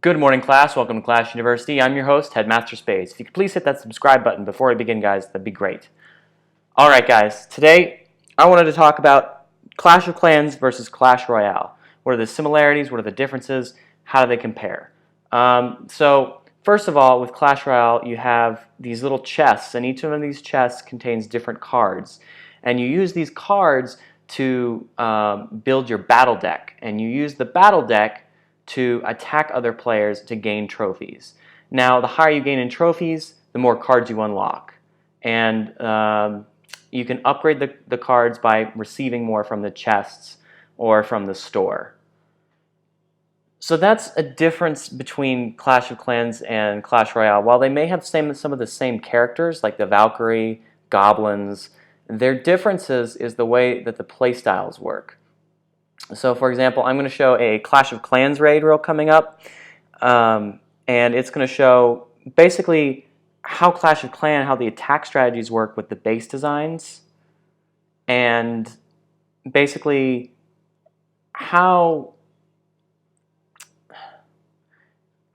Good morning, class. Welcome to Clash University. I'm your host, Headmaster Spades. If you could please hit that subscribe button before we begin, guys, that'd be great. All right, guys. Today, I wanted to talk about Clash of Clans versus Clash Royale. What are the similarities? What are the differences? How do they compare? So, first of all, with Clash Royale, you have these little chests, and each one of these chests contains different cards. And you use these cards to build your battle deck. And you use the battle deck to attack other players to gain trophies. Now, the higher you gain in trophies, the more cards you unlock. And you can upgrade the cards by receiving more from the chests or from the store. So that's a difference between Clash of Clans and Clash Royale. While they may have some of the same characters, like the Valkyrie, Goblins, their differences is the way that the playstyles work. So, for example, I'm going to show a Clash of Clans raid reel coming up, and it's going to show basically how Clash of Clans, how the attack strategies work with the base designs, and basically how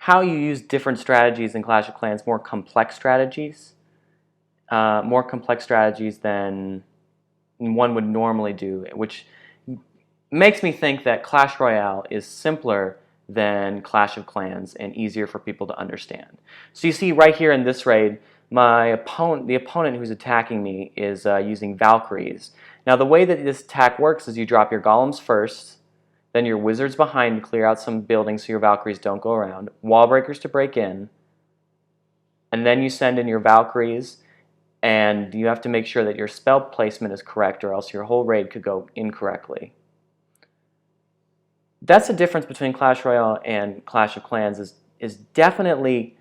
you use different strategies in Clash of Clans, more complex strategies than one would normally do, which makes me think that Clash Royale is simpler than Clash of Clans and easier for people to understand. So you see right here in this raid, the opponent who's attacking me is using Valkyries. Now the way that this attack works is you drop your golems first, then your wizards behind to clear out some buildings so your Valkyries don't go around, wall breakers to break in, and then you send in your Valkyries, and you have to make sure that your spell placement is correct or else your whole raid could go incorrectly. That's the difference between Clash Royale and Clash of Clans is definitely,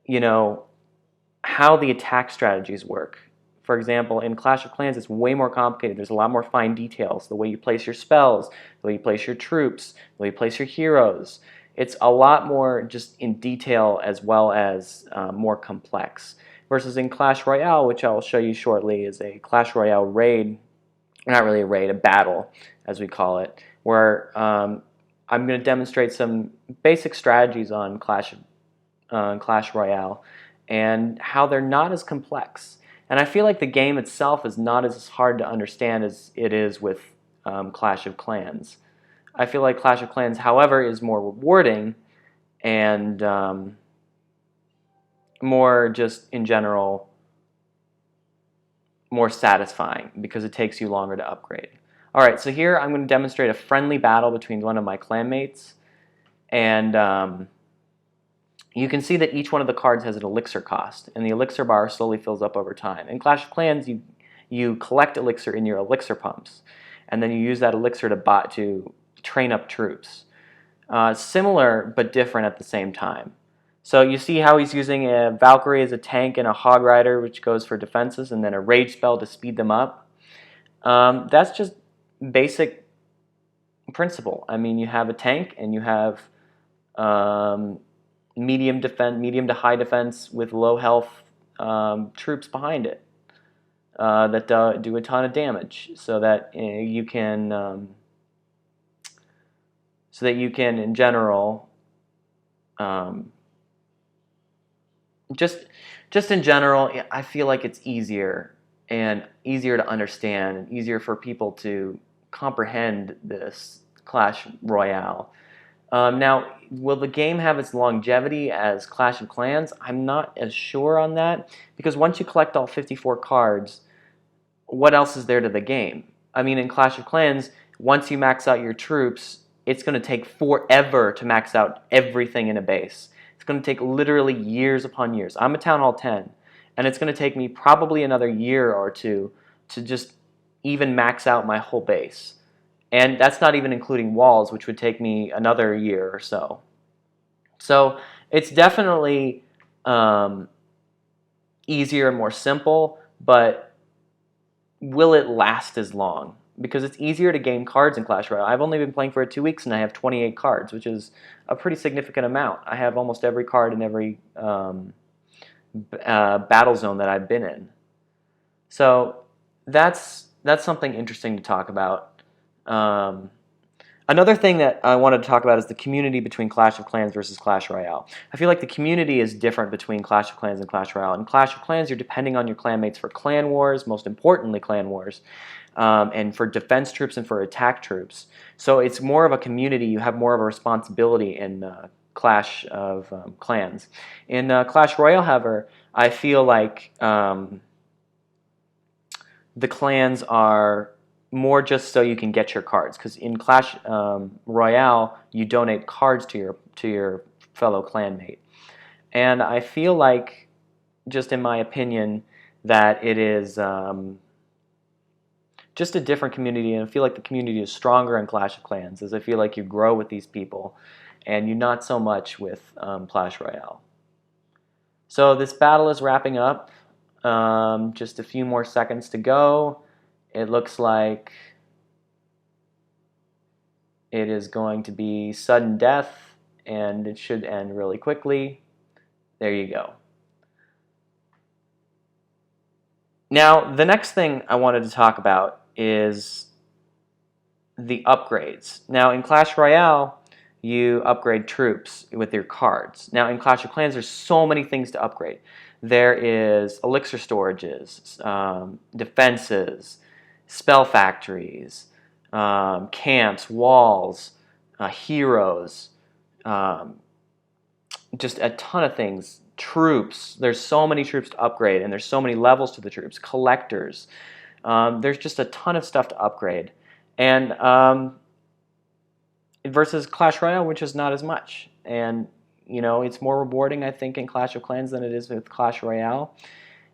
how the attack strategies work. For example, in Clash of Clans, it's way more complicated. There's a lot more fine details. The way you place your spells, the way you place your troops, the way you place your heroes. It's a lot more just in detail as well as more complex. Versus in Clash Royale, which I'll show you shortly, is a Clash Royale raid, not really a raid, a battle, as we call it, where I'm going to demonstrate some basic strategies on Clash Royale and how they're not as complex. And I feel like the game itself is not as hard to understand as it is with Clash of Clans. I feel like Clash of Clans, however, is more rewarding and more just in general more satisfying because it takes you longer to upgrade. Alright, so here I'm going to demonstrate a friendly battle between one of my clanmates, and you can see that each one of the cards has an elixir cost, and the elixir bar slowly fills up over time. In Clash of Clans, you collect elixir in your elixir pumps, and then you use that elixir to train up troops. Similar, but different at the same time. So you see how he's using a Valkyrie as a tank and a Hog Rider, which goes for defenses, and then a Rage spell to speed them up. That's just basic principle. I mean, you have a tank and you have medium to high defense with low health troops behind it that do a ton of damage, so that you can in general just in general, I feel like it's easier to understand and easier for people to comprehend this Clash Royale. Now, will the game have its longevity as Clash of Clans? I'm not as sure on that, because once you collect all 54 cards, what else is there to the game? I mean, in Clash of Clans, once you max out your troops, it's going to take forever to max out everything in a base. It's going to take literally years upon years. I'm a Town Hall 10, and it's going to take me probably another year or two to just even max out my whole base. And that's not even including walls, which would take me another year or so. So it's definitely easier and more simple, but will it last as long? Because it's easier to gain cards in Clash Royale. I've only been playing for 2 weeks and I have 28 cards, which is a pretty significant amount. I have almost every card in every battle zone that I've been in. So that's something interesting to talk about. Another thing that I wanted to talk about is the community between Clash of Clans versus Clash Royale. I feel like the community is different between Clash of Clans and Clash Royale. In Clash of Clans, you're depending on your clanmates for clan wars, most importantly clan wars, and for defense troops and for attack troops. So it's more of a community. You have more of a responsibility in Clash of Clans. In Clash Royale, however, I feel like the clans are more just so you can get your cards, because in Clash Royale you donate cards to your fellow clanmate, and I feel like, just in my opinion, that it is just a different community, and I feel like the community is stronger in Clash of Clans, as I feel like you grow with these people, and you not so much with Clash Royale. So this battle is wrapping up. Just a few more seconds to go. It looks like it is going to be sudden death, and it should end really quickly. There you go. Now, the next thing I wanted to talk about is the upgrades. Now, in Clash Royale, you upgrade troops with your cards. Now, in Clash of Clans, there's so many things to upgrade. There is elixir storages, defenses, spell factories, camps, walls, heroes, just a ton of things. Troops, there's so many troops to upgrade, and there's so many levels to the troops. Collectors, there's just a ton of stuff to upgrade. And versus Clash Royale, which is not as much. And it's more rewarding, I think, in Clash of Clans than it is with Clash Royale.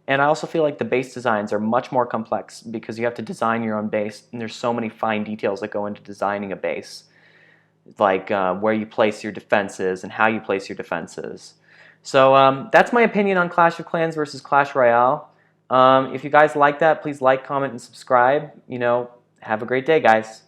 And I also feel like the base designs are much more complex, because you have to design your own base, and there's so many fine details that go into designing a base, like where you place your defenses and how you place your defenses. So that's my opinion on Clash of Clans versus Clash Royale. If you guys like that, please like, comment, and subscribe. Have a great day, guys.